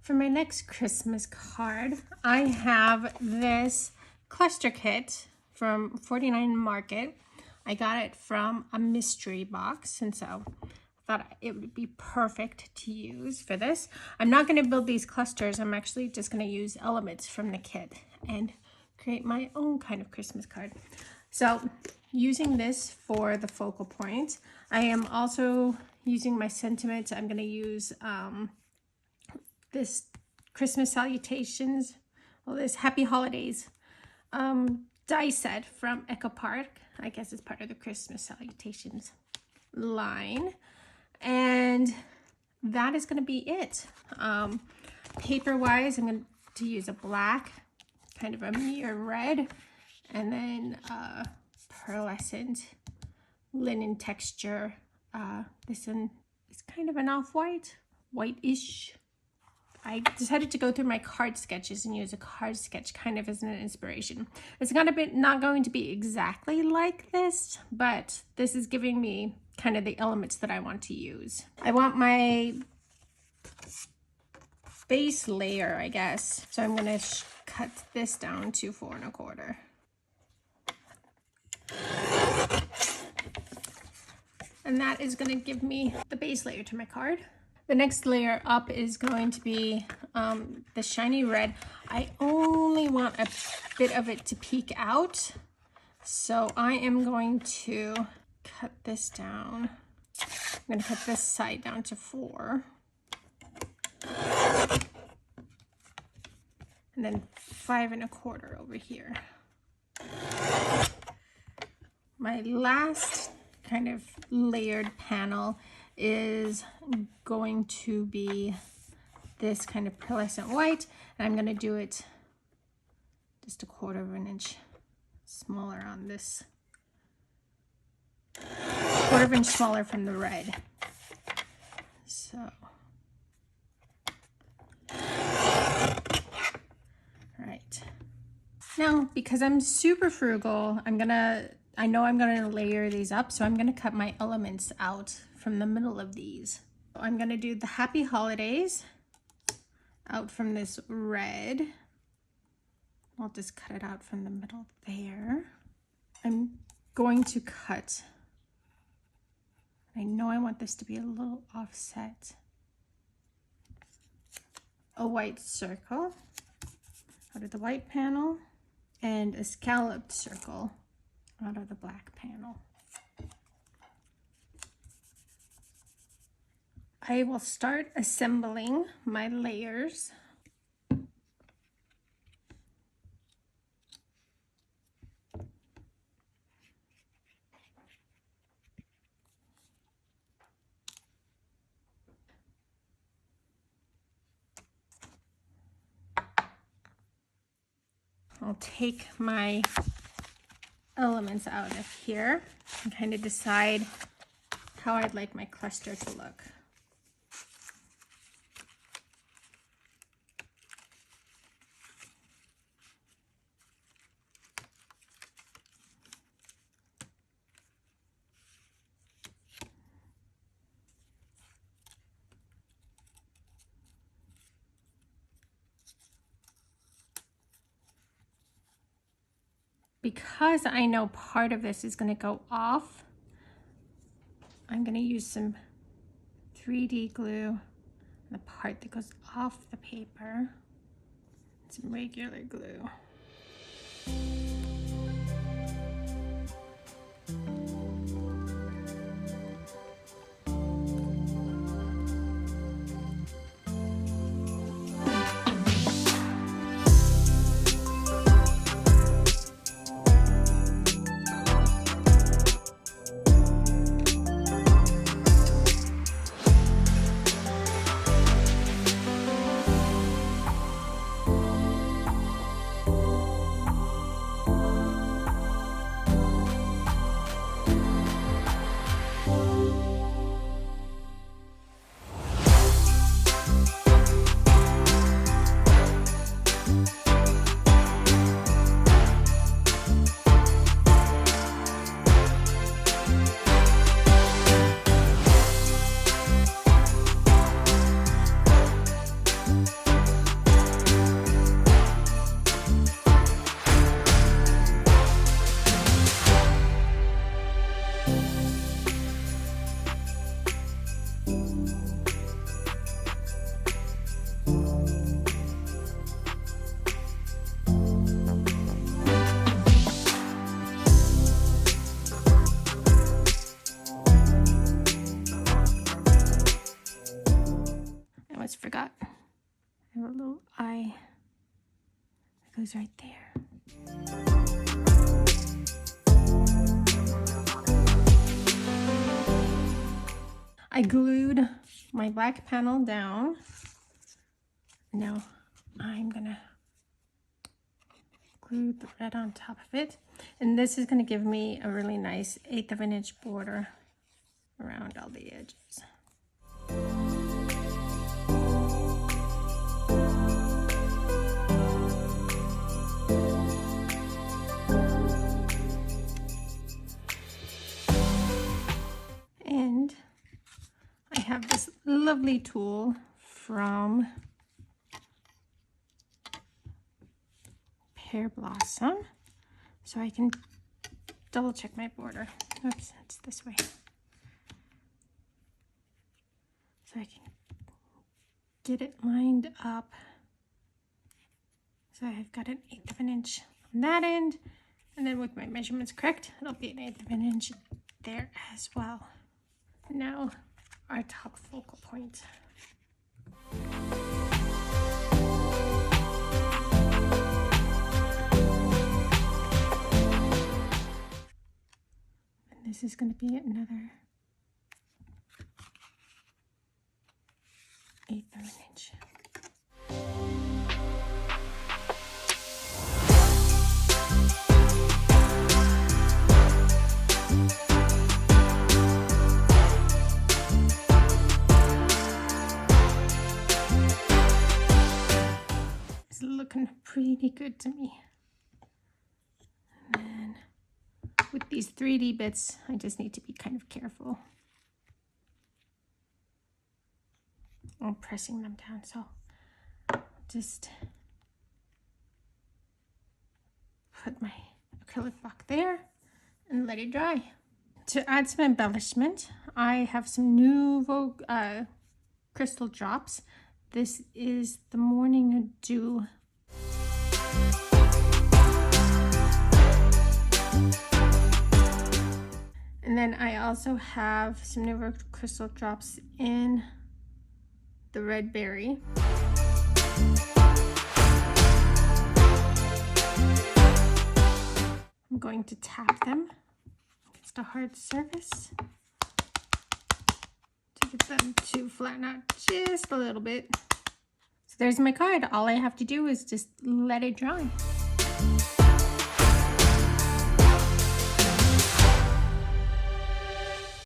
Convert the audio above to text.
For my next Christmas card, I have this cluster kit from 49 Market. I got it from a mystery box, and so I thought it would be perfect to use for this. I'm not going to build these clusters. I'm actually just going to use elements from the kit and create my own kind of Christmas card. So using this for the focal point, I am also using my sentiments. I'm going to use this Christmas salutations, well, this happy holidays die set from Echo Park. I guess it's part of the Christmas salutations line. And that is going to be it. Paper wise, I'm going to use a black, kind of a mirror red, and then pearlescent linen texture. This one is kind of an off-white, white-ish. I decided to go through my card sketches and use a card sketch kind of as an inspiration. It's not going to be exactly like this, but this is giving me kind of the elements that I want to use. I want my base layer, I guess. So I'm going to cut this down to 4 1/4. And that is going to give me the base layer to my card. The next layer up is going to be the shiny red. I only want a bit of it to peek out. So I am going to cut this down. I'm going to cut this side down to 4. And then 5 1/4 over here. My last kind of layered panel is going to be this kind of pearlescent white, and I'm going to do it just a 1/4 inch smaller on this, 1/4 inch smaller from the red. So right now, because I'm super frugal, I know I'm gonna layer these up, so I'm gonna cut my elements out from the middle of these. So I'm gonna do the happy holidays out from this red. I'll just cut it out from the middle there. I'm going to cut, I know I want this to be a little offset, a white circle out of the white panel and a scalloped circle out of the black panel. I will start assembling my layers. I'll take my elements out of here and kind of decide how I'd like my cluster to look. Because I know part of this is going to go off, I'm going to use some 3D glue, the part that goes off the paper, some regular glue. I have a little eye that goes right there. I glued my black panel down. Now I'm gonna glue the red on top of it. And this is gonna give me a really nice 1/8 of an inch border around all the edges. And I have this lovely tool from Pear Blossom, so I can double check my border. Oops, it's this way. So I can get it lined up. So I've got an 1/8 of an inch on that end, and then with my measurements correct, it'll be an 1/8 of an inch there as well. Now our top focal point. And this is going to be another 1/8 of an inch. It's looking pretty good to me. And then with these 3D bits, I just need to be kind of careful. I'm pressing them down, so just put my acrylic block there and let it dry. To add some embellishment, I have some Nuvo crystal drops. This is the Morning Dew. And then I also have some Nuvo crystal drops in the red berry. I'm going to tap them against a hard surface to get them to flatten out just a little bit. So there's my card. All I have to do is just let it dry.